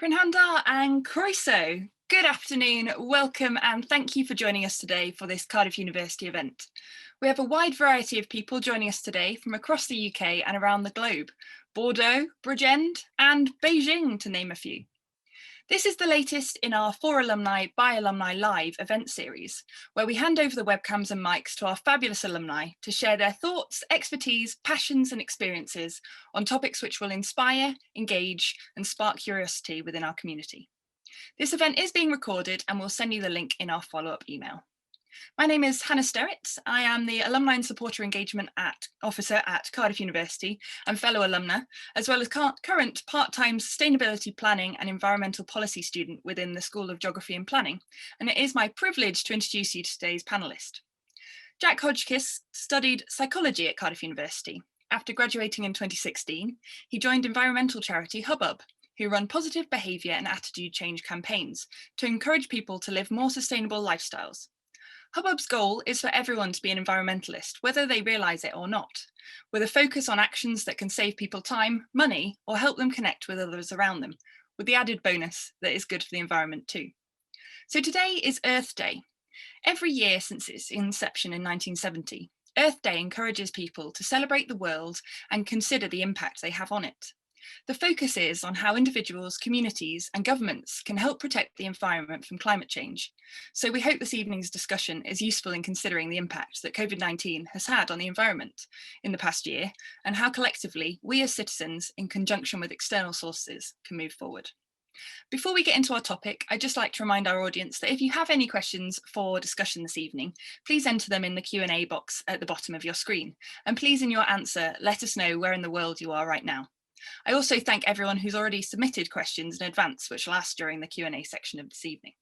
Prynhawn and croeso. Good afternoon, welcome and thank you for joining us today for this Cardiff University event. We have a wide variety of people joining us today from across the UK and around the globe, Bordeaux, Bridgend and Beijing to name a few. This is the latest in our For Alumni by Alumni Live event series, where we hand over the webcams and mics to our fabulous alumni to share their thoughts, expertise, passions and experiences on topics which will inspire, engage and spark curiosity within our community. This event is being recorded and we'll send you the link in our follow-up email. My name is Hannah Sterrett. I am the Alumni and Supporter Engagement Officer at Cardiff University and fellow alumna, as well as current part-time Sustainability Planning and Environmental Policy student within the School of Geography and Planning, and it is my privilege to introduce you to today's panellist. Jack Hodgkiss studied psychology at Cardiff University. After graduating in 2016, he joined environmental charity Hubbub, who run positive behaviour and attitude change campaigns to encourage people to live more sustainable lifestyles. Hubbub's goal is for everyone to be an environmentalist, whether they realise it or not, with a focus on actions that can save people time, money, or help them connect with others around them, with the added bonus that is good for the environment too. So today is Earth Day. Every year since its inception in 1970, Earth Day encourages people to celebrate the world and consider the impact they have on it. The focus is on how individuals, communities and governments can help protect the environment from climate change. So we hope this evening's discussion is useful in considering the impact that COVID-19 has had on the environment in the past year and how collectively we as citizens, in conjunction with external sources, can move forward. Before we get into our topic, I'd just like to remind our audience that if you have any questions for discussion this evening, please enter them in the Q&A box at the bottom of your screen. And please, in your answer, let us know where in the world you are right now. I also thank everyone who's already submitted questions in advance, which I'll ask during the Q&A section of this evening.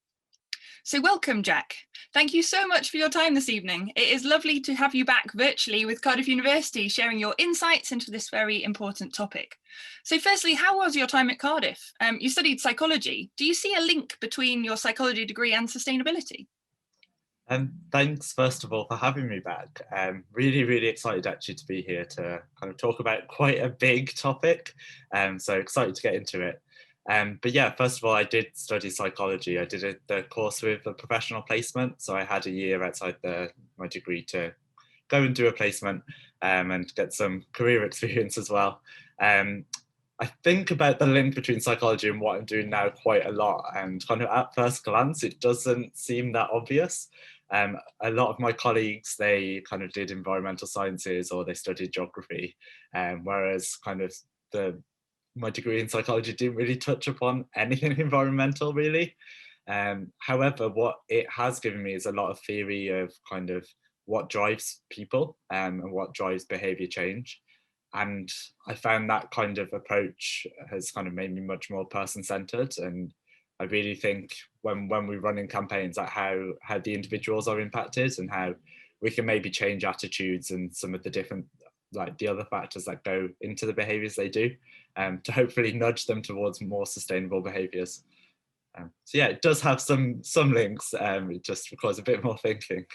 So welcome, Jack. Thank you so much for your time this evening. It is lovely to have you back virtually with Cardiff University, sharing your insights into this very important topic. So firstly, how was your time at Cardiff? You studied psychology. Do you see a link between your psychology degree and sustainability? Thanks, first of all, for having me back. Really excited actually to be here to kind of talk about quite a big topic. So excited to get into it. But yeah, first of all, I did study psychology. I did the course with a professional placement. So I had a year outside my degree to go and do a placement and get some career experience as well. I think about the link between psychology and what I'm doing now quite a lot, and kind of at first glance, it doesn't seem that obvious. A lot of my colleagues, they kind of did environmental sciences or they studied geography, whereas kind of my degree in psychology didn't really touch upon anything environmental really. However, what it has given me is a lot of theory of kind of what drives people and what drives behaviour change. And I found that kind of approach has kind of made me much more person-centered. And I really think when we're running campaigns, like how the individuals are impacted and how we can maybe change attitudes and some of the different, like the other factors that go into the behaviours they do, to hopefully nudge them towards more sustainable behaviours. So yeah, it does have some links. It just requires a bit more thinking.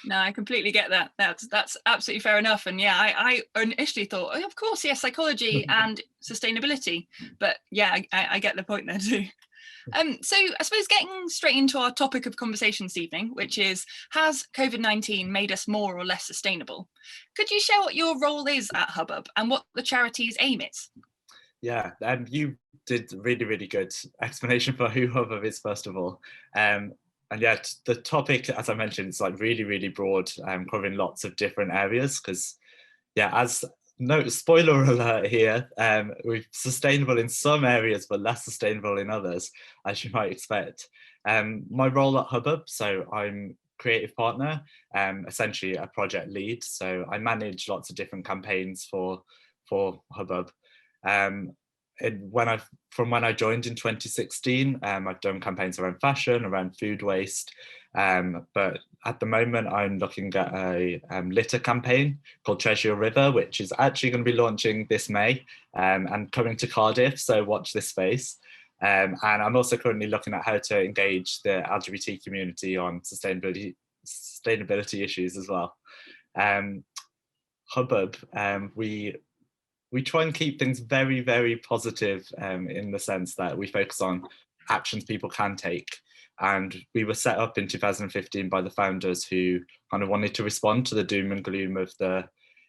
No, I completely get that. That's absolutely fair enough. And yeah, I initially thought, oh, of course, yes, psychology and sustainability. But yeah, I get the point there too. So I suppose getting straight into our topic of conversation this evening, which is, has COVID-19 made us more or less sustainable? Could you share what your role is at Hubbub and what the charity's aim is? Yeah, you did really good explanation for who Hubbub is, first of all. And yeah, the topic, as I mentioned, it's like really broad, covering lots of different areas, because yeah, no spoiler alert here, we're sustainable in some areas but less sustainable in others, as you might expect. My role at Hubbub, so I'm creative partner, essentially a project lead, so I manage lots of different campaigns for Hubbub. From when I joined in 2016, I've done campaigns around fashion, around food waste, but at the moment I'm looking at a litter campaign called Treasure Your River, which is actually going to be launching this May and coming to Cardiff, so watch this space. And I'm also currently looking at how to engage the LGBT community on sustainability issues as well. Hubbub, we we try and keep things very, very positive in the sense that we focus on actions people can take. And we were set up in 2015 by the founders who kind of wanted to respond to the doom and gloom of the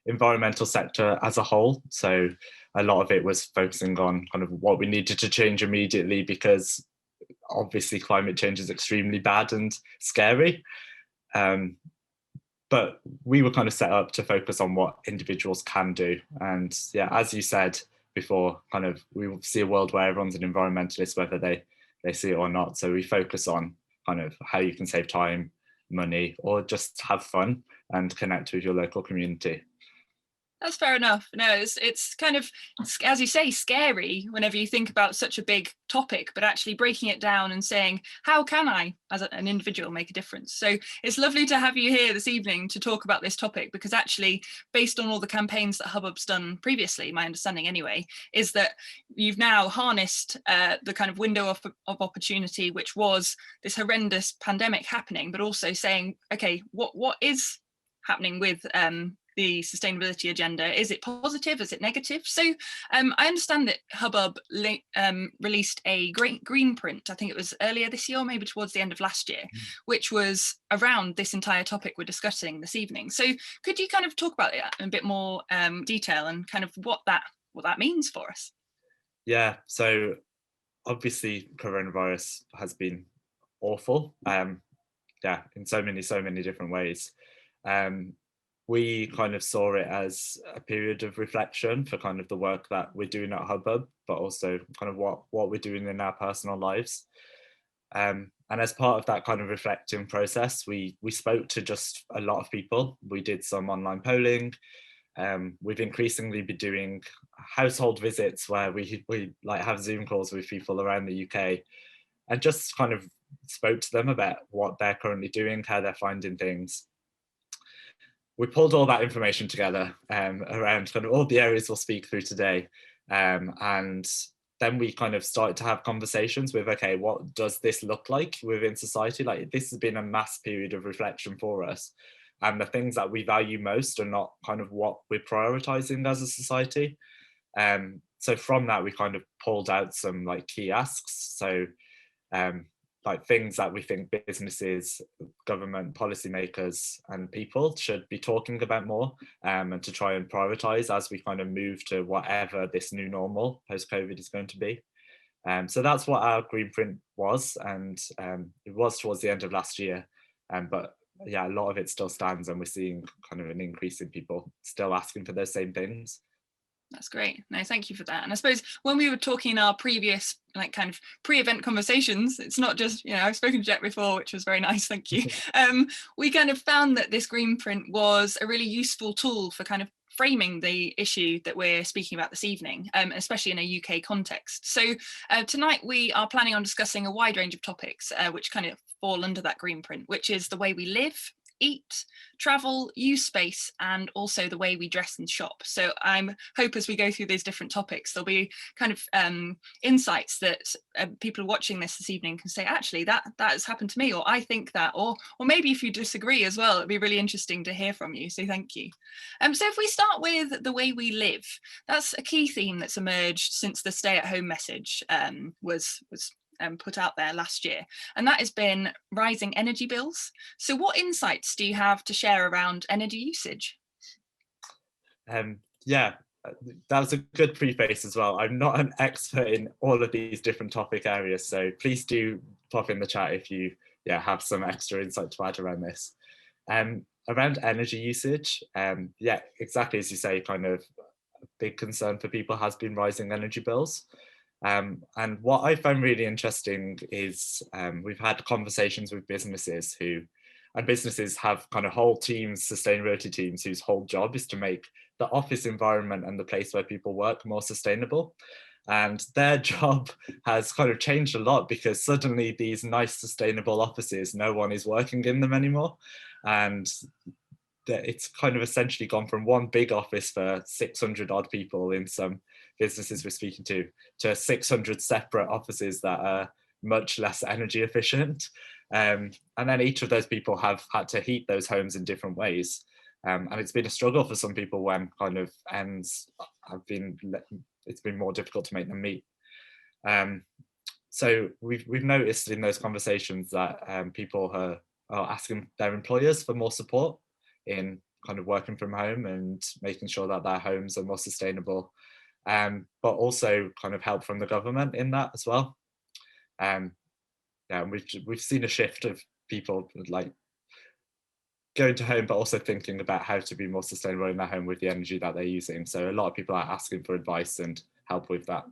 environmental sector as a whole. So a lot of it was focusing on kind of what we needed to change immediately, because obviously climate change is extremely bad and scary. But we were kind of set up to focus on what individuals can do. And yeah, as you said before, kind of we see a world where everyone's an environmentalist, whether they see it or not. So we focus on kind of how you can save time, money, or just have fun and connect with your local community. That's fair enough. No, it's kind of, as you say, scary whenever you think about such a big topic, but actually breaking it down and saying, how can I, as an individual, make a difference? So it's lovely to have you here this evening to talk about this topic, because actually, based on all the campaigns that Hubbub's done previously, my understanding anyway, is that you've now harnessed the kind of window of opportunity, which was this horrendous pandemic happening, but also saying, okay, what is happening with the sustainability agenda? Is it positive? Is it negative? So I understand that Hubbub released a green print, I think it was earlier this year, or maybe towards the end of last year, which was around this entire topic we're discussing this evening. So could you kind of talk about it in a bit more detail and kind of what that means for us? Yeah, so obviously coronavirus has been awful. Yeah, in so many different ways. We kind of saw it as a period of reflection for kind of the work that we're doing at Hubbub, but also kind of what we're doing in our personal lives. And as part of that kind of reflecting process, we spoke to just a lot of people. We did some online polling. We've increasingly been doing household visits where we like have Zoom calls with people around the UK and just kind of spoke to them about what they're currently doing, how they're finding things. We pulled all that information together around kind of all the areas we'll speak through today. And then we kind of started to have conversations with, okay, what does this look like within society? Like, this has been a mass period of reflection for us. And the things that we value most are not kind of what we're prioritizing as a society. So from that, we kind of pulled out some like key asks. So like things that we think businesses, government, policymakers and people should be talking about more, and to try and prioritize as we kind of move to whatever this new normal post-COVID is going to be. So that's what our green print was, and it was towards the end of last year. But yeah, a lot of it still stands, and we're seeing kind of an increase in people still asking for those same things. That's great. No, thank you for that. And I suppose when we were talking in our previous like kind of pre-event conversations, it's not just, you know, I've spoken to Jack before, which was very nice, thank you. We kind of found that this green print was a really useful tool for kind of framing the issue that we're speaking about this evening, especially in a UK context. So tonight we are planning on discussing a wide range of topics which kind of fall under that green print, which is the way we live, eat, travel, use space, and also the way we dress and shop. So I hope as we go through these different topics, there'll be kind of insights that people watching this evening can say, actually, that has happened to me, or I think that, or maybe if you disagree as well, it'd be really interesting to hear from you. So thank you. So if we start with the way we live, that's a key theme that's emerged since the stay-at-home message was put out there last year, and that has been rising energy bills. So what insights do you have to share around energy usage? Yeah, that was a good preface as well. I'm not an expert in all of these different topic areas, so please do pop in the chat if you have some extra insight to add around this. Around energy usage, yeah, exactly as you say, kind of a big concern for people has been rising energy bills. And what I found really interesting is we've had conversations with businesses and businesses have kind of whole teams, sustainability teams, whose whole job is to make the office environment and the place where people work more sustainable. And their job has kind of changed a lot because suddenly these nice sustainable offices, no one is working in them anymore. And it's kind of essentially gone from one big office for 600 odd people in some businesses we're speaking to 600 separate offices that are much less energy efficient. And then each of those people have had to heat those homes in different ways. And it's been a struggle for some people when kind of ends it's been more difficult to make them meet. So we've noticed in those conversations that people are asking their employers for more support in kind of working from home and making sure that their homes are more sustainable, but also kind of help from the government in that as well. Yeah, we've seen a shift of people like going to home, but also thinking about how to be more sustainable in their home with the energy that they're using. So a lot of people are asking for advice and help with that.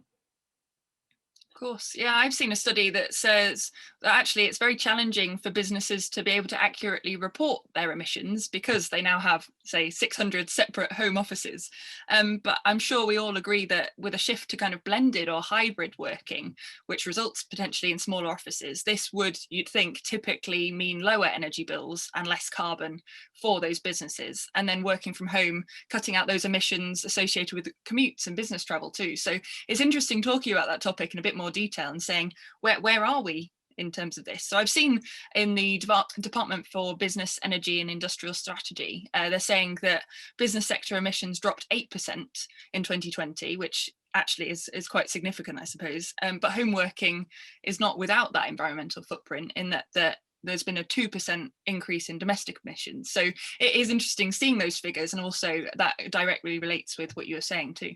Of course. Yeah, I've seen a study that says that actually it's very challenging for businesses to be able to accurately report their emissions because they now have, say, 600 separate home offices. But I'm sure we all agree that with a shift to kind of blended or hybrid working, which results potentially in smaller offices, this would, you'd think, typically mean lower energy bills and less carbon for those businesses. And then working from home, cutting out those emissions associated with commutes and business travel too. So it's interesting talking about that topic in a bit more detail and saying where are we in terms of this. So I've seen in the Department for Business, Energy and Industrial Strategy, they're saying that business sector emissions dropped 8% in 2020, which actually is quite significant, I suppose. But home working is not without that environmental footprint in that there's been a 2% increase in domestic emissions. So it is interesting seeing those figures, and also that directly relates with what you were saying too.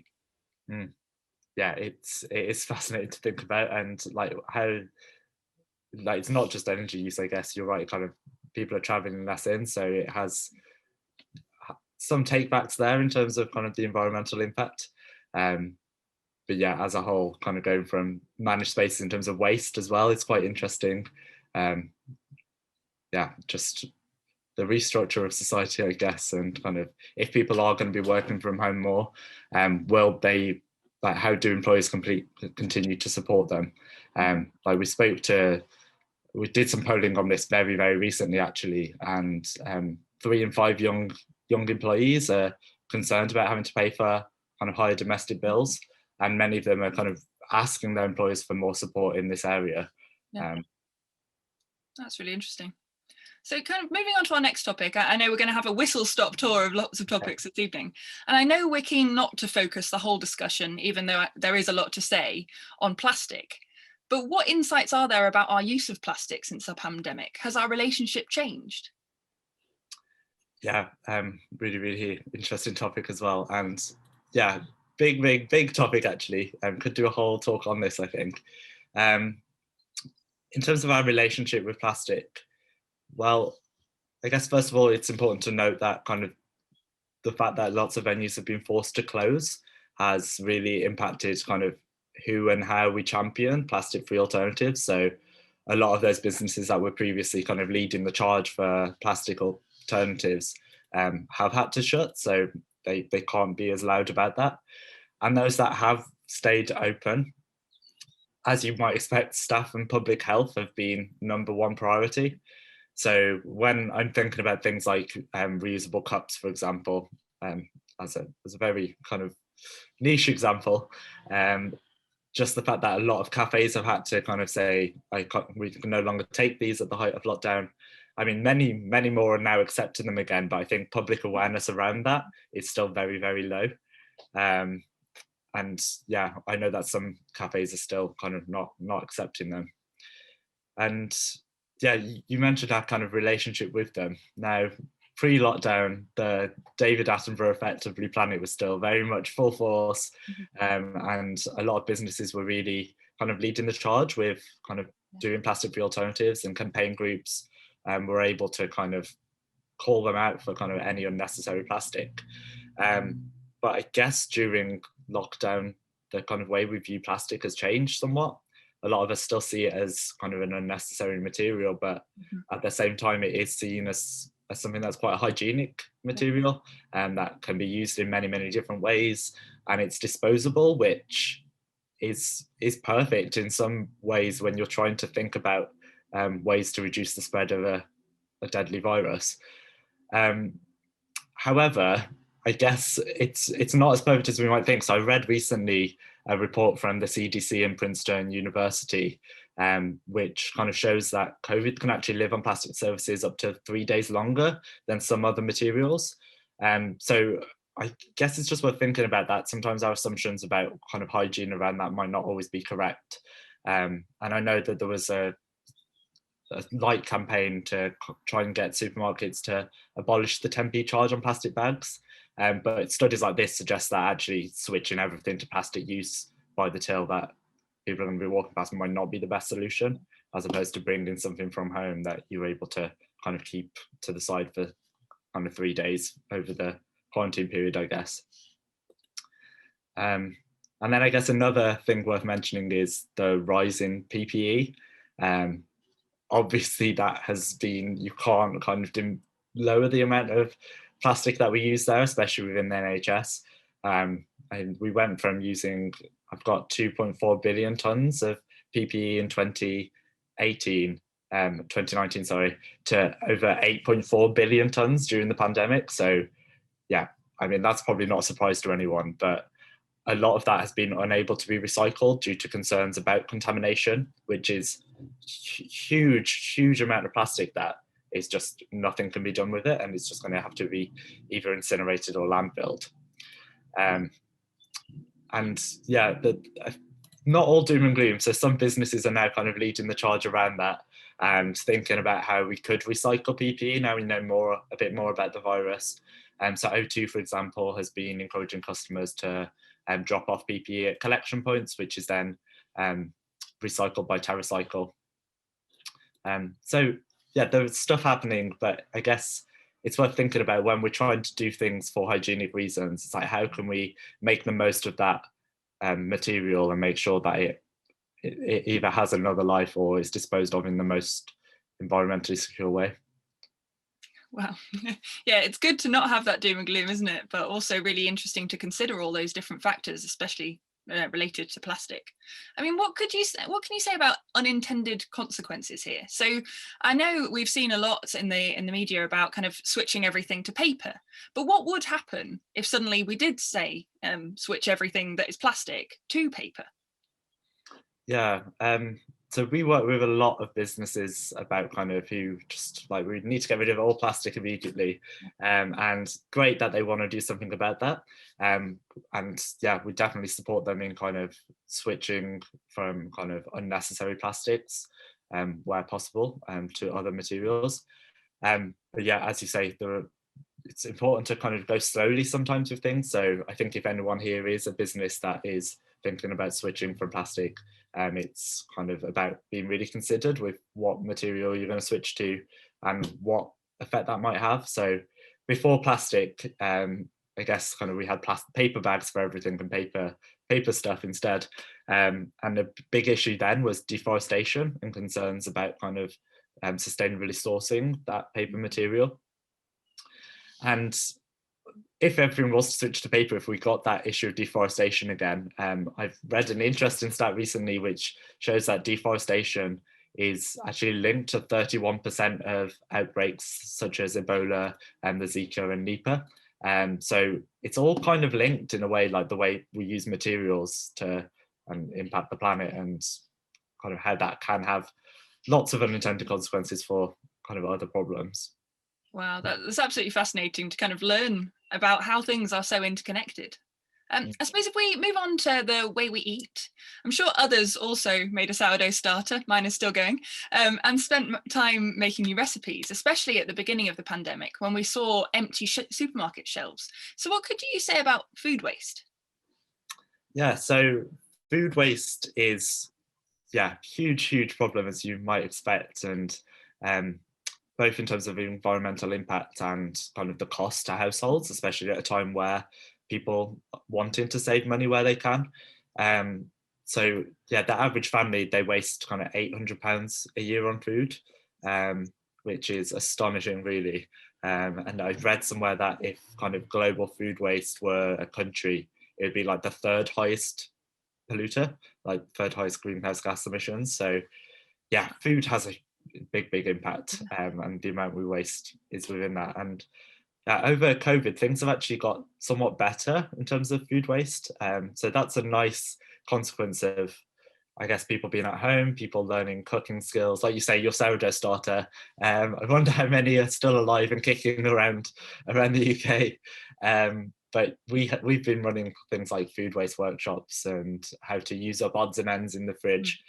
Yeah, it is fascinating to think about, and like how like it's not just energy use, I guess. You're right, kind of people are traveling less in, so it has some takebacks there in terms of kind of the environmental impact. But yeah, as a whole, kind of going from managed spaces in terms of waste as well, it's quite interesting. Yeah, just the restructure of society, I guess, and kind of if people are going to be working from home more, will they, like, how do employers continue to support them? Like we did some polling on this very, very recently actually, and 3 in 5 young employees are concerned about having to pay for kind of higher domestic bills, and many of them are kind of asking their employers for more support in this area. Yeah. That's really interesting. So kind of moving on to our next topic, I know we're going to have a whistle-stop tour of lots of topics this evening. And I know we're keen not to focus the whole discussion, even though there is a lot to say, on plastic. But what insights are there about our use of plastic since the pandemic? Has our relationship changed? Yeah, really, really interesting topic as well. And yeah, big topic actually. Could do a whole talk on this, I think. In terms of our relationship with plastic, well, I guess first of all, it's important to note that kind of the fact that lots of venues have been forced to close has really impacted kind of who and how we champion plastic-free alternatives. So a lot of those businesses that were previously kind of leading the charge for plastic alternatives have had to shut, so they can't be as loud about that. And those that have stayed open, as you might expect, staff and public health have been #1 priority. So when I'm thinking about things like reusable cups, for example, as a very kind of niche example, just the fact that a lot of cafes have had to kind of say, we can no longer take these at the height of lockdown. I mean, many more are now accepting them again, but I think public awareness around that is still very, very low. And yeah, I know that some cafes are still kind of not accepting them. And yeah, you mentioned our kind of relationship with them. Now, pre-lockdown, the David Attenborough effect of Blue Planet was still very much full force, and a lot of businesses were really kind of leading the charge with kind of doing plastic-free alternatives, and campaign groups were able to kind of call them out for kind of any unnecessary plastic. But I guess during lockdown, the kind of way we view plastic has changed somewhat. A lot of us still see it as kind of an unnecessary material, but at the same time, it is seen as something that's quite a hygienic material, and that can be used in many, many different ways. And it's disposable, which is perfect in some ways when you're trying to think about ways to reduce the spread of a deadly virus. However, I guess it's not as perfect as we might think. So I read recently a report from the CDC and Princeton University, which kind of shows that COVID can actually live on plastic surfaces up to 3 days longer than some other materials. So I guess it's just worth thinking about that. Sometimes our assumptions about kind of hygiene around that might not always be correct. And I know that there was a light campaign to try and get supermarkets to abolish the 10p charge on plastic bags. But studies like this suggest that actually switching everything to plastic use by the till that people are going to be walking past might not be the best solution, as opposed to bringing something from home that you're able to kind of keep to the side for kind of 3 days over the quarantine period, I guess. And then I guess another thing worth mentioning is the rise in PPE. Obviously that has been, you can't kind of lower the amount of plastic that we use there, especially within the NHS. And we went from using, I've got 2.4 billion tons of PPE in 2019, sorry, to over 8.4 billion tons during the pandemic. So yeah, I mean, that's probably not a surprise to anyone, but a lot of that has been unable to be recycled due to concerns about contamination, which is huge amount of plastic that is just nothing can be done with it, and it's just going to have to be either incinerated or landfilled. And yeah, not all doom and gloom. So some businesses are now kind of leading the charge around that and thinking about how we could recycle PPE. Now we know a bit more about the virus. So O2, for example, has been encouraging customers to drop off PPE at collection points, which is then recycled by TerraCycle. So yeah, there's stuff happening, but I guess it's worth thinking about when we're trying to do things for hygienic reasons. It's like, how can we make the most of that material and make sure that it either has another life or is disposed of in the most environmentally secure way. Wow. Yeah, it's good to not have that doom and gloom, isn't it? But also really interesting to consider all those different factors, especially related to plastic. I mean, what can you say about unintended consequences here? So I know we've seen a lot in the media about kind of switching everything to paper, but what would happen if suddenly we did say switch everything that is plastic to paper? Yeah, so we work with a lot of businesses about kind of who just like, we need to get rid of all plastic immediately, and great that they want to do something about that. And yeah, we definitely support them in kind of switching from kind of unnecessary plastics where possible to other materials. But yeah, as you say, it's important to kind of go slowly sometimes with things. So I think if anyone here is a business that is thinking about switching from plastic, it's kind of about being really considered with what material you're going to switch to and what effect that might have. So before plastic, I guess kind of we had paper bags for everything and paper stuff instead. And the big issue then was deforestation and concerns about kind of sustainably sourcing that paper material. And if everything was to switch to paper, if we got that issue of deforestation again, I've read an interesting stat recently which shows that deforestation is actually linked to 31% of outbreaks such as Ebola and the Zika and Nipah. So it's all kind of linked in a way, like the way we use materials to impact the planet, and kind of how that can have lots of unintended consequences for kind of other problems. Wow, that's absolutely fascinating to kind of learn about how things are so interconnected. I suppose if we move on to the way we eat, I'm sure others also made a sourdough starter, mine is still going, and spent time making new recipes, especially at the beginning of the pandemic when we saw empty supermarket shelves. So what could you say about food waste? Yeah, so food waste is, huge problem, as you might expect, and both in terms of environmental impact and kind of the cost to households, especially at a time where people wanting to save money where they can. So yeah, the average family, they waste kind of £800 a year on food, which is astonishing, really. And I've read somewhere that if kind of global food waste were a country, it would be like the third highest polluter, like third highest greenhouse gas emissions. So yeah, food has a big impact, and the amount we waste is within that. And over COVID, things have actually got somewhat better in terms of food waste. So that's a nice consequence of, I guess people being at home, people learning cooking skills, like you say, your sourdough starter. I wonder how many are still alive and kicking around the UK. But we've been running things like food waste workshops and how to use up odds and ends in the fridge,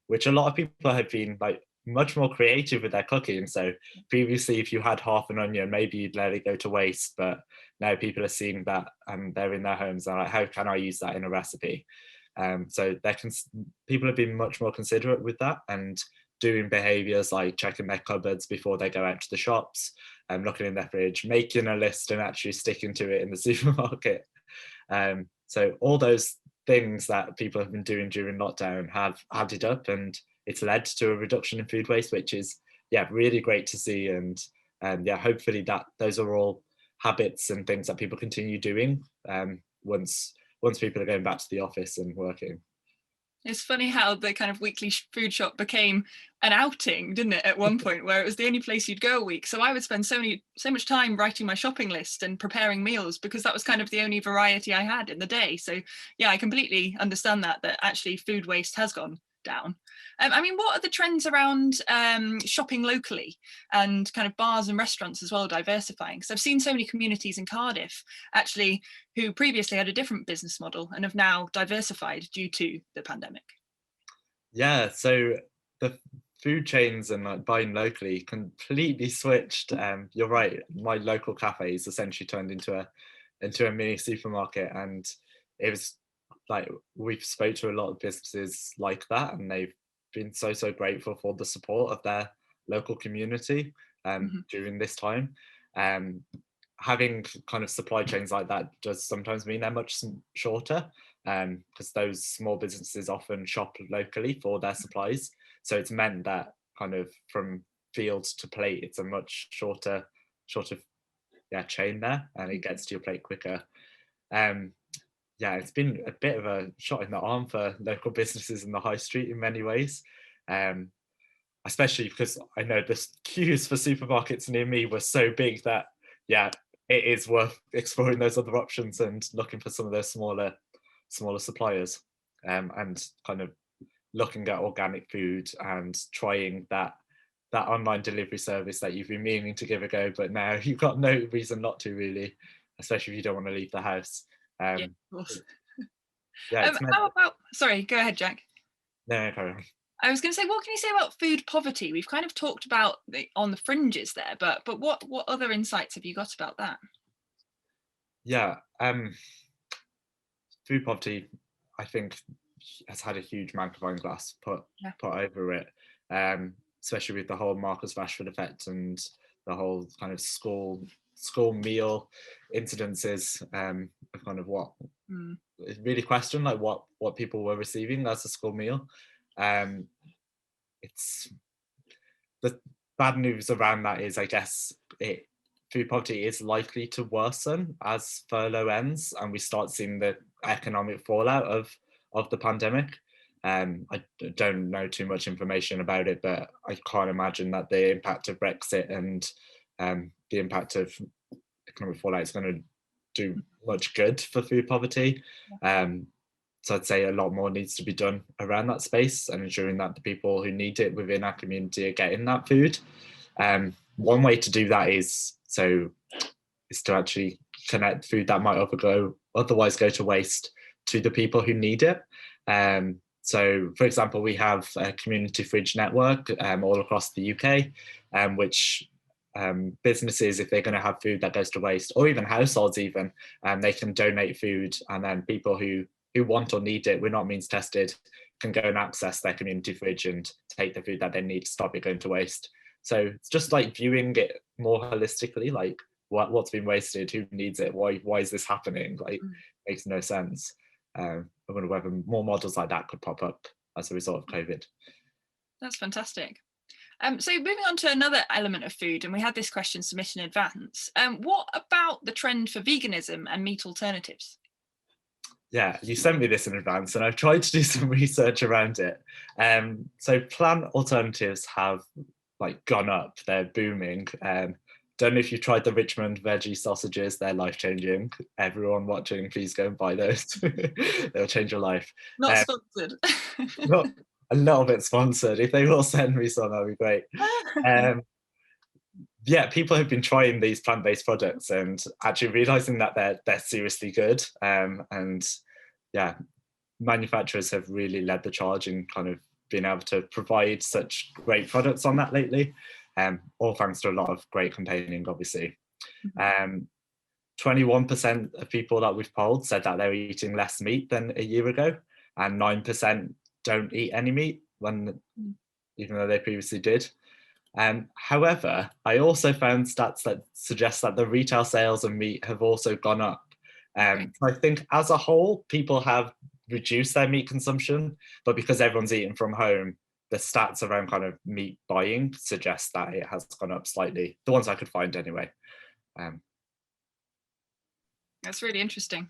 which a lot of people have been like much more creative with their cooking. So previously, if you had half an onion, maybe you'd let it go to waste, but now people are seeing that and they're in their homes and like, how can I use that in a recipe? So people have been much more considerate with that and doing behaviours like checking their cupboards before they go out to the shops, looking in their fridge, making a list and actually sticking to it in the supermarket. So all those things that people have been doing during lockdown have added up, and it's led to a reduction in food waste, which is really great to see. And hopefully that those are all habits and things that people continue doing once people are going back to the office and working. It's funny how the kind of weekly food shop became an outing, didn't it, at one point, where it was the only place you'd go a week. So I would spend so much time writing my shopping list and preparing meals because that was kind of the only variety I had in the day. So yeah, I completely understand that actually food waste has gone down. I mean, what are the trends around shopping locally and kind of bars and restaurants as well diversifying? Because I've seen so many communities in Cardiff actually who previously had a different business model and have now diversified due to the pandemic. Yeah, so the food chains and like buying locally completely switched. You're right, my local cafes essentially turned into a mini supermarket, and it was like we've spoke to a lot of businesses like that, and they've been so grateful for the support of their local community during this time. Having kind of supply chains like that does sometimes mean they're much shorter, because those small businesses often shop locally for their supplies. So it's meant that kind of from field to plate, it's a much shorter chain there, and it gets to your plate quicker. It's been a bit of a shot in the arm for local businesses in the high street in many ways, especially because I know the queues for supermarkets near me were so big that, it is worth exploring those other options and looking for some of those smaller suppliers, and kind of looking at organic food and trying that online delivery service that you've been meaning to give a go, but now you've got no reason not to, really, especially if you don't want to leave the house. Of course. How about, sorry, go ahead, Jack. No, carry on. I was going to say, what can you say about food poverty? We've kind of talked about on the fringes there, but what other insights have you got about that? Food poverty, I think, has had a huge magnifying glass put over it, especially with the whole Marcus Rashford effect and the whole kind of school meal incidences, of kind of what really question like what people were receiving as a school meal. It's the bad news around that is, I guess, food poverty is likely to worsen as furlough ends and we start seeing the economic fallout of the pandemic. I don't know too much information about it, but I can't imagine that the impact of Brexit and the impact of economic fallout is going to do much good for food poverty. So I'd say a lot more needs to be done around that space and ensuring that the people who need it within our community are getting that food. One way to do that is to actually connect food that might otherwise go to waste to the people who need it. So, for example, we have a community fridge network all across the UK, which businesses, if they're going to have food that goes to waste, or even households even, they can donate food, and then people who want or need it, we're not means tested, can go and access their community fridge and take the food that they need to stop it going to waste. So it's just like viewing it more holistically, like what's been wasted, who needs it, why is this happening? Like, makes no sense. I wonder whether more models like that could pop up as a result of COVID. That's fantastic. So moving on to another element of food, and we had this question submitted in advance. What about the trend for veganism and meat alternatives? Yeah, you sent me this in advance and I've tried to do some research around it. So plant alternatives have like gone up, they're booming. don't know if you've tried the Richmond veggie sausages. They're life-changing. Everyone watching, please go and buy those. They'll change your life. Not sponsored. Not a little bit sponsored. If they will send me some, that'd be great. Yeah, people have been trying these plant-based products and actually realizing that they're seriously good. And yeah, manufacturers have really led the charge in kind of being able to provide such great products on that lately. All thanks to a lot of great campaigning, obviously. 21% of people that we've polled said that they were eating less meat than a year ago, and 9% don't eat any meat, even though they previously did. However, I also found stats that suggest that the retail sales of meat have also gone up. So I think as a whole, people have reduced their meat consumption, but because everyone's eating from home, the stats around kind of meat buying suggest that it has gone up slightly. The ones I could find anyway. That's really interesting.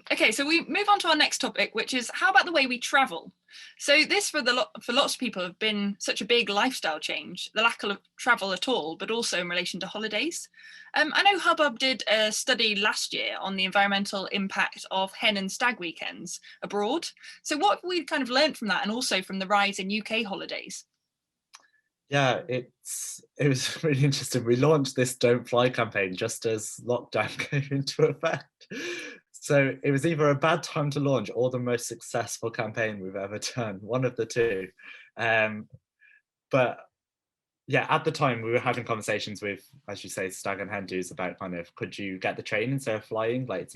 Okay, so we move on to our next topic, which is how about the way we travel? So this for lots of people have been such a big lifestyle change, the lack of travel at all, but also in relation to holidays. I know Hubbub did a study last year on the environmental impact of hen and stag weekends abroad. So what have we kind of learned from that, and also from the rise in UK holidays? Yeah, it was really interesting. We launched this Don't Fly campaign just as lockdown came into effect. So it was either a bad time to launch or the most successful campaign we've ever done, one of the two. But yeah, at the time we were having conversations with, as you say, stag and hen do's about kind of, could you get the train instead of flying? Like it's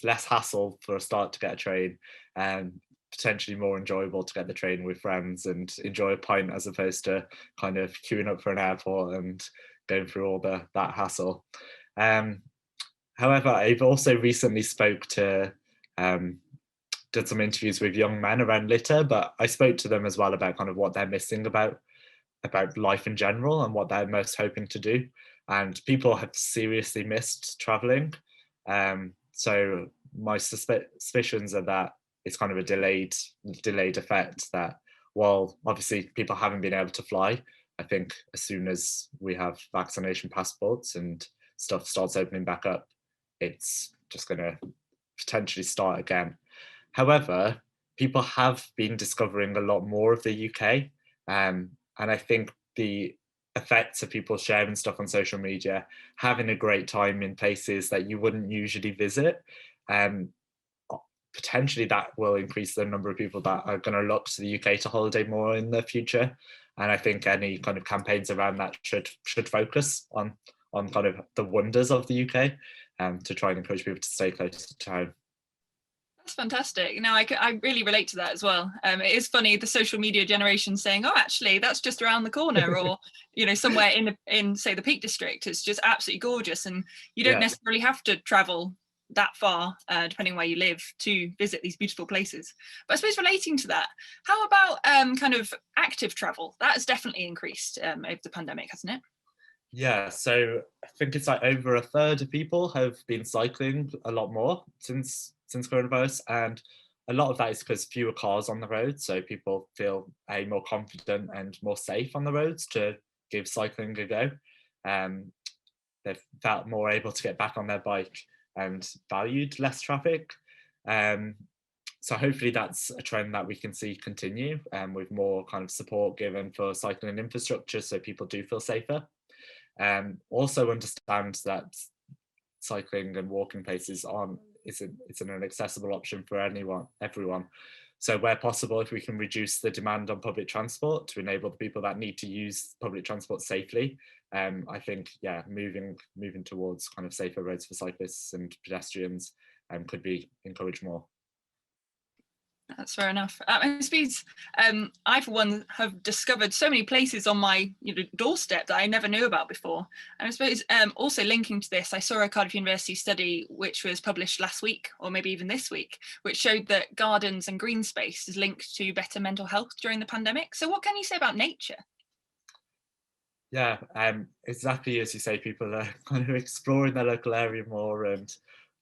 less hassle for a start to get a train, and potentially more enjoyable to get the train with friends and enjoy a pint as opposed to kind of queuing up for an airport and going through all that hassle. However, I've also recently did some interviews with young men around litter, but I spoke to them as well about kind of what they're missing about life in general and what they're most hoping to do. And people have seriously missed traveling. So my suspicions are that it's kind of a delayed effect, that while obviously people haven't been able to fly, I think as soon as we have vaccination passports and stuff starts opening back up, it's just going to potentially start again. However, people have been discovering a lot more of the UK, and I think the effects of people sharing stuff on social media, having a great time in places that you wouldn't usually visit, potentially that will increase the number of people that are going to look to the UK to holiday more in the future. And I think any kind of campaigns around that should focus on kind of the wonders of the UK, to try and encourage people to stay close to home. That's fantastic. No, I really relate to that as well. It is funny, the social media generation saying, oh, actually, that's just around the corner, or, you know, somewhere in say, the Peak District. It's just absolutely gorgeous. And you don't necessarily have to travel that far, depending where you live, to visit these beautiful places. But I suppose relating to that, how about kind of active travel? That has definitely increased over the pandemic, hasn't it? Yeah, so I think it's like over a third of people have been cycling a lot more since coronavirus, and a lot of that is because fewer cars on the road, so people feel more confident and more safe on the roads to give cycling a go. They've felt more able to get back on their bike and valued less traffic. So hopefully that's a trend that we can see continue, with more kind of support given for cycling infrastructure so people do feel safer. Also understand that cycling and walking places isn't an accessible option for everyone. So where possible, if we can reduce the demand on public transport to enable the people that need to use public transport safely, I think, yeah, moving towards kind of safer roads for cyclists and pedestrians could be encouraged more. That's fair enough. I suppose I, for one, have discovered so many places on my doorstep that I never knew about before. And I suppose also linking to this, I saw a Cardiff University study which was published last week, or maybe even this week, which showed that gardens and green space is linked to better mental health during the pandemic. So what can you say about nature? Yeah, exactly as you say, people are kind of exploring their local area more. And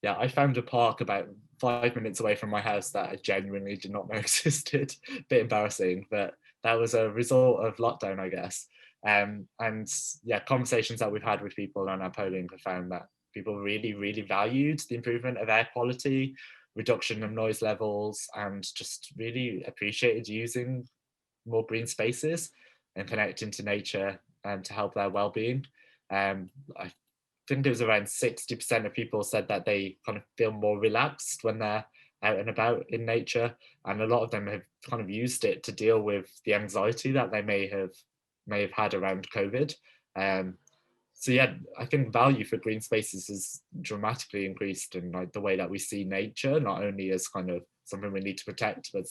yeah, I found a park about 5 minutes away from my house that I genuinely did not know existed. A bit embarrassing, but that was a result of lockdown, I guess. And yeah, conversations that we've had with people on our polling have found that people really, really valued the improvement of air quality, reduction of noise levels, and just really appreciated using more green spaces and connecting to nature to help their well-being. I think it was around 60% of people said that they kind of feel more relaxed when they're out and about in nature, and a lot of them have kind of used it to deal with the anxiety that they may have had around COVID. So yeah, I think value for green spaces has dramatically increased in like the way that we see nature, not only as kind of something we need to protect, but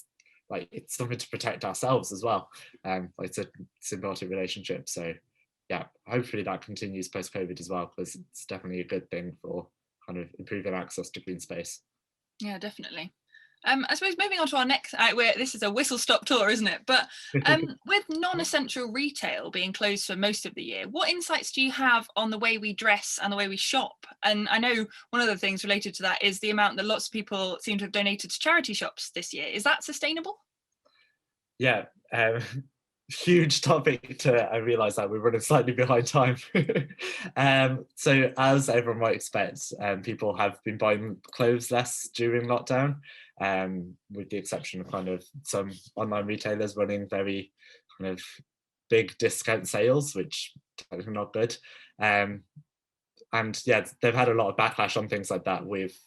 like it's something to protect ourselves as well. Like it's a symbiotic relationship. So yeah, hopefully that continues post-COVID as well, because it's definitely a good thing for kind of improving access to green space. Yeah, definitely. I suppose moving on to our next, this is a whistle-stop tour, isn't it? But with non-essential retail being closed for most of the year, what insights do you have on the way we dress and the way we shop? And I know one of the things related to that is the amount that lots of people seem to have donated to charity shops this year. Is that sustainable? Yeah, huge topic I realise that we're running slightly behind time. So as everyone might expect, people have been buying clothes less during lockdown, with the exception of kind of some online retailers running very kind of big discount sales, which are not good. And yeah, they've had a lot of backlash on things like that. We've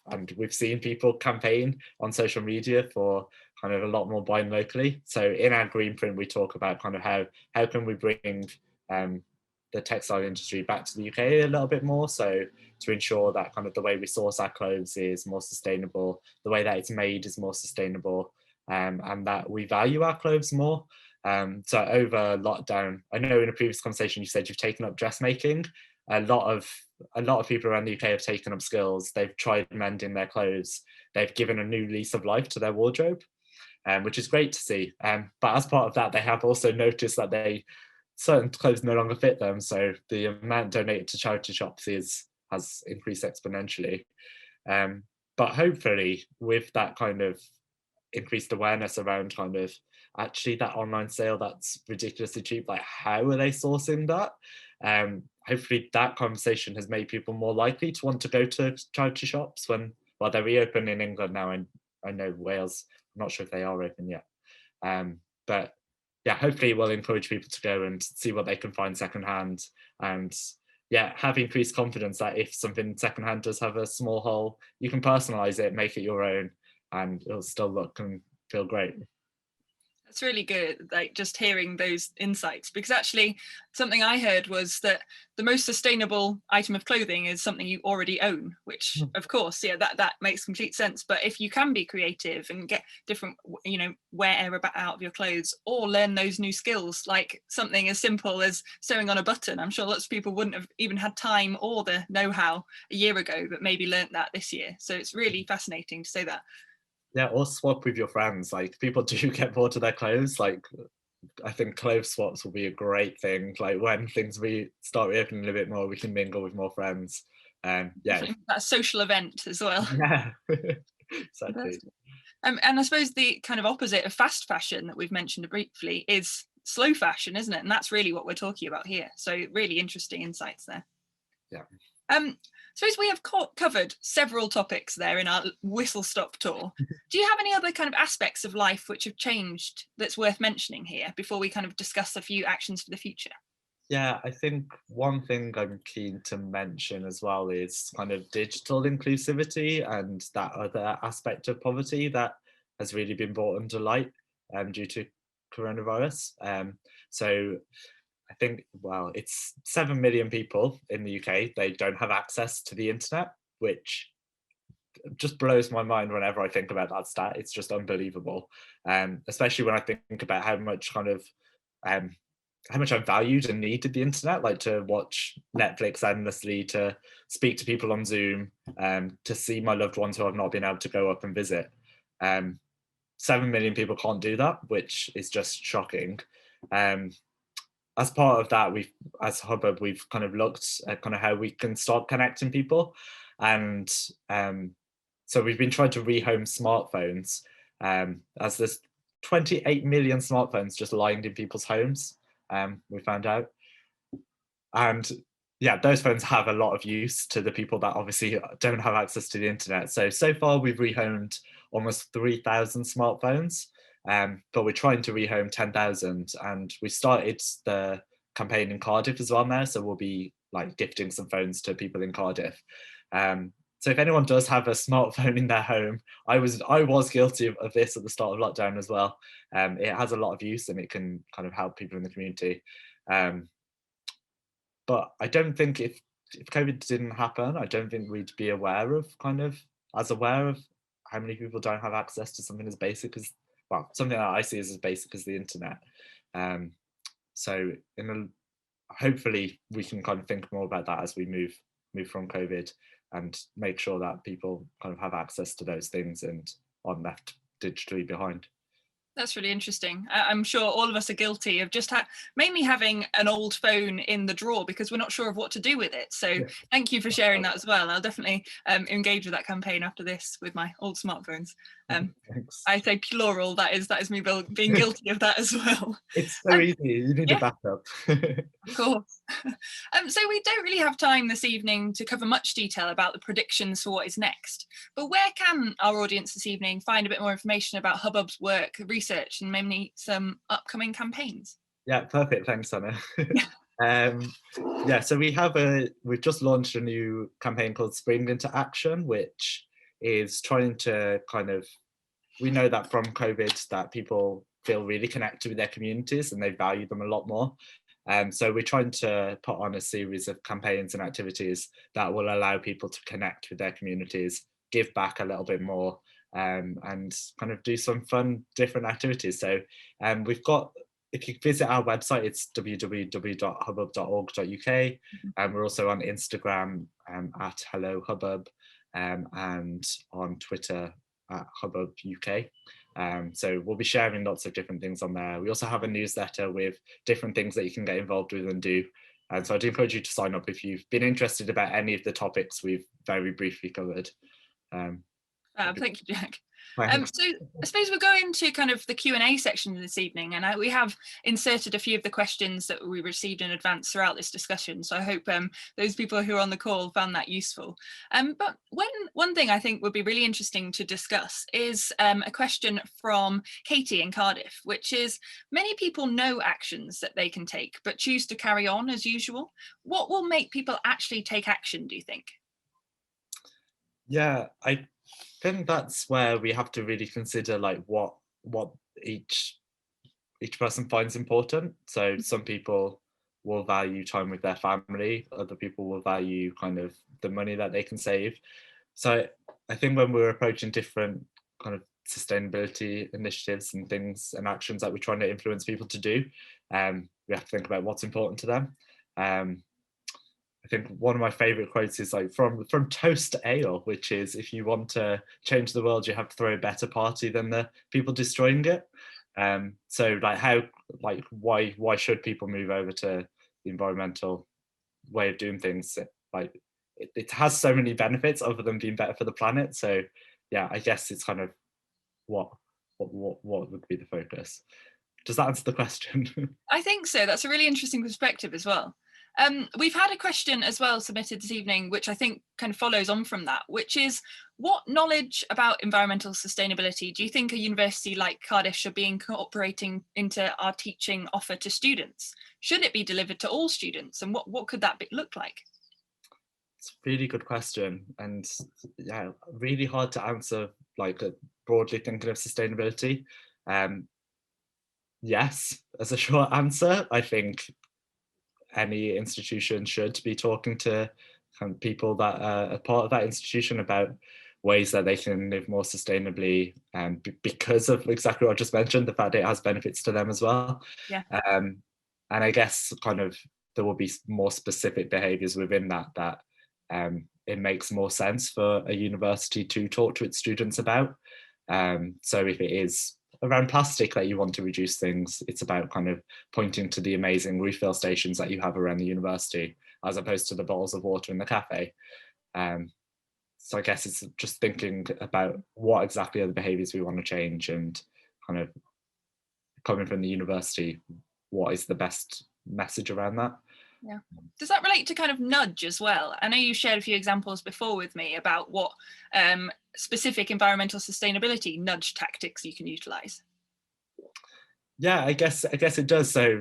seen people campaign on social media for kind of a lot more buying locally. So in our green print, we talk about kind of how can we bring the textile industry back to the UK a little bit more, so to ensure that kind of the way we source our clothes is more sustainable, the way that it's made is more sustainable, and that we value our clothes more. So over lockdown, I know in a previous conversation you said you've taken up dressmaking. A lot of people around the UK have taken up skills. They've tried mending their clothes. They've given a new lease of life to their wardrobe, which is great to see. But as part of that, they have also noticed that certain clothes no longer fit them. So the amount donated to charity shops has increased exponentially. But hopefully with that kind of increased awareness around kind of actually that online sale that's ridiculously cheap, like how are they sourcing that? Hopefully that conversation has made people more likely to want to go to charity shops when, well, they're reopened in England now, and I know Wales, I'm not sure if they are open yet. But yeah, hopefully it will encourage people to go and see what they can find secondhand, and yeah, have increased confidence that if something secondhand does have a small hole, you can personalize it, make it your own, and it'll still look and feel great. That's really good, like just hearing those insights, because actually something I heard was that the most sustainable item of clothing is something you already own, which of course, yeah, that makes complete sense. But if you can be creative and get different, wear out of your clothes, or learn those new skills, like something as simple as sewing on a button, I'm sure lots of people wouldn't have even had time or the know-how a year ago, but maybe learnt that this year. So it's really fascinating to say that. Yeah, or swap with your friends. Like people do get bored of their clothes. Like I think clothes swaps will be a great thing. Like when things start reopening a bit more, we can mingle with more friends. Yeah, that social event as well. Yeah, exactly. And I suppose the kind of opposite of fast fashion that we've mentioned briefly is slow fashion, isn't it? And that's really what we're talking about here. So really interesting insights there. Yeah. Suppose we have covered several topics there in our whistle-stop tour. Do you have any other kind of aspects of life which have changed that's worth mentioning here before we kind of discuss a few actions for the future? Yeah, I think one thing I'm keen to mention as well is kind of digital inclusivity and that other aspect of poverty that has really been brought under light due to coronavirus. So I think, well, it's 7 million people in the UK. They don't have access to the internet, which just blows my mind whenever I think about that stat. It's just unbelievable, especially when I think about how much I valued and needed the internet, like to watch Netflix endlessly, to speak to people on Zoom, to see my loved ones who I've not been able to go up and visit. 7 million people can't do that, which is just shocking. As part of that, as Hubbard, we've kind of looked at kind of how we can start connecting people. And so we've been trying to rehome smartphones, as there's 28 million smartphones just lined in people's homes, we found out. And yeah, those phones have a lot of use to the people that obviously don't have access to the internet. So far we've rehomed almost 3,000 smartphones, but we're trying to rehome 10,000, and we started the campaign in Cardiff as well now. So we'll be like gifting some phones to people in Cardiff. So if anyone does have a smartphone in their home, I was guilty of this at the start of lockdown as well. It has a lot of use and it can kind of help people in the community. But I don't think if COVID didn't happen, I don't think we'd be aware of how many people don't have access to something as basic as, well, something that I see as basic as the internet. So hopefully we can kind of think more about that as we move from COVID, and make sure that people kind of have access to those things and aren't left digitally behind. That's really interesting. I'm sure all of us are guilty of just mainly having an old phone in the drawer because we're not sure of what to do with it. So yeah. Thank you for sharing that as well. I'll definitely engage with that campaign after this with my old smartphones. I say plural, that is me being guilty of that as well. It's so easy, you need a backup. Of course. So we don't really have time this evening to cover much detail about the predictions for what is next, but where can our audience this evening find a bit more information about Hubbub's work, research, and maybe some upcoming campaigns? Yeah, perfect, thanks Anna. Yeah, so we've just launched a new campaign called Spring into Action, which is trying to we know that from COVID that people feel really connected with their communities and they value them a lot more. So we're trying to put on a series of campaigns and activities that will allow people to connect with their communities, give back a little bit more, and kind of do some fun, different activities. So if you visit our website, it's www.hubbub.org.uk, and we're also on Instagram at Hello Hubbub, and on Twitter at Hubbub UK. So we'll be sharing lots of different things on there. We also have a newsletter with different things that you can get involved with and do. And so I'd encourage you to sign up if you've been interested about any of the topics we've very briefly covered. Thank you, Jack. So I suppose we're going to kind of the Q&A section this evening, and we have inserted a few of the questions that we received in advance throughout this discussion. So I hope those people who are on the call found that useful. But one thing I think would be really interesting to discuss is a question from Katie in Cardiff, which is, many people know actions that they can take, but choose to carry on as usual. What will make people actually take action, do you think? Yeah, I think that's where we have to really consider like what each person finds important. So some people will value time with their family, other people will value kind of the money that they can save. So I think when we're approaching different kind of sustainability initiatives and things and actions that we're trying to influence people to do, we have to think about what's important to them. I think one of my favorite quotes is like from Toast Ale, which is, if you want to change the world, you have to throw a better party than the people destroying it. So why should people move over to the environmental way of doing things? Like it has so many benefits other than being better for the planet. So yeah, I guess it's kind of what would be the focus. Does that answer the question? I think so. That's a really interesting perspective as well. We've had a question as well submitted this evening, which I think kind of follows on from that, which is, what knowledge about environmental sustainability do you think a university like Cardiff should be incorporating into our teaching offer to students? Should it be delivered to all students, and what could that look like? It's a really good question, and yeah, really hard to answer, like broadly thinking of sustainability. Yes, as a short answer, I think any institution should be talking to kind of people that are part of that institution about ways that they can live more sustainably, because of exactly what I just mentioned, the fact that it has benefits to them as well. Yeah. And I guess kind of there will be more specific behaviours within that it makes more sense for a university to talk to its students about. So if it is around plastic that you want to reduce things, it's about kind of pointing to the amazing refill stations that you have around the university, as opposed to the bottles of water in the cafe. So I guess it's just thinking about what exactly are the behaviours we want to change, and kind of coming from the university, what is the best message around that. Yeah. Does that relate to kind of nudge as well? I know you shared a few examples before with me about what specific environmental sustainability nudge tactics you can utilise. Yeah, I guess it does. So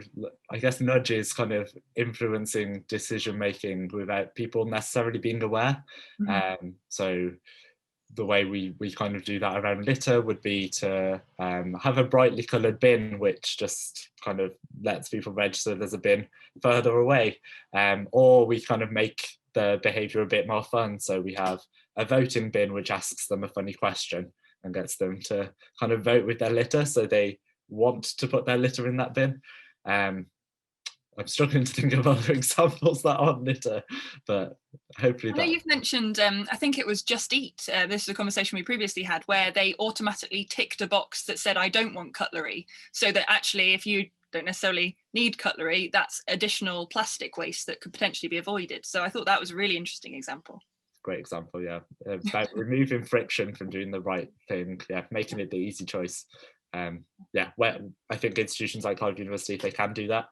I guess nudge is kind of influencing decision making without people necessarily being aware. So the way we kind of do that around litter would be to have a brightly coloured bin, which just kind of lets people register there's a bin further away. Or we kind of make the behaviour a bit more fun. So we have a voting bin, which asks them a funny question and gets them to kind of vote with their litter. So they want to put their litter in that bin. I'm struggling to think of other examples that aren't litter, but hopefully I know you've mentioned, I think it was Just Eat, this is a conversation we previously had, where they automatically ticked a box that said, I don't want cutlery, so that actually if you don't necessarily need cutlery, that's additional plastic waste that could potentially be avoided. So I thought that was a really interesting example. Great example, yeah. About removing friction from doing the right thing, yeah, making it the easy choice. Yeah, where I think institutions like Cardiff University, if they can do that,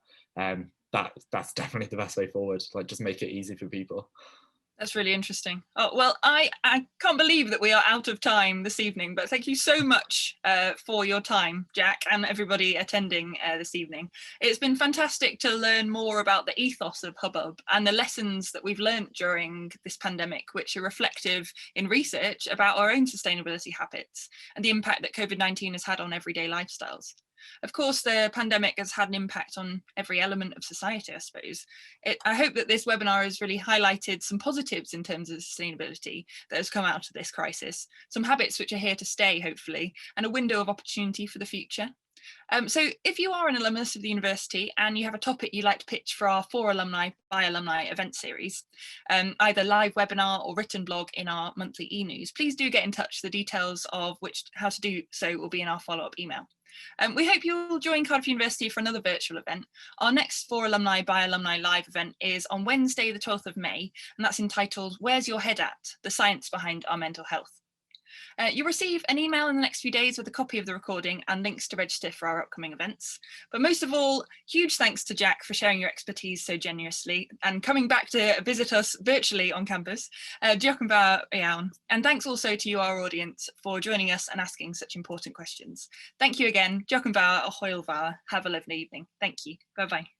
that's definitely the best way forward. Like, just make it easy for people. That's really interesting. Oh, well, I can't believe that we are out of time this evening, but thank you so much for your time, Jack, and everybody attending this evening. It's been fantastic to learn more about the ethos of Hubbub and the lessons that we've learnt during this pandemic, which are reflective in research about our own sustainability habits and the impact that COVID-19 has had on everyday lifestyles. Of course, the pandemic has had an impact on every element of society, I suppose. I hope that this webinar has really highlighted some positives in terms of sustainability that has come out of this crisis, some habits which are here to stay, hopefully, and a window of opportunity for the future. So if you are an alumnus of the university and you have a topic you'd like to pitch for our For Alumni by Alumni event series, either live webinar or written blog in our monthly e-news, please do get in touch. The details of how to do so will be in our follow-up email. We hope you'll join Cardiff University for another virtual event. Our next For Alumni by Alumni live event is on Wednesday, the 12th of May, and that's entitled Where's Your Head At? The Science Behind Our Mental Health. You'll receive an email in the next few days with a copy of the recording and links to register for our upcoming events. But most of all, huge thanks to Jack for sharing your expertise so generously and coming back to visit us virtually on campus. Diolch yn fawr iawn. And thanks also to you, our audience, for joining us and asking such important questions. Thank you again. Diolch yn fawr, a hwyl fawr. Have a lovely evening. Thank you. Bye-bye.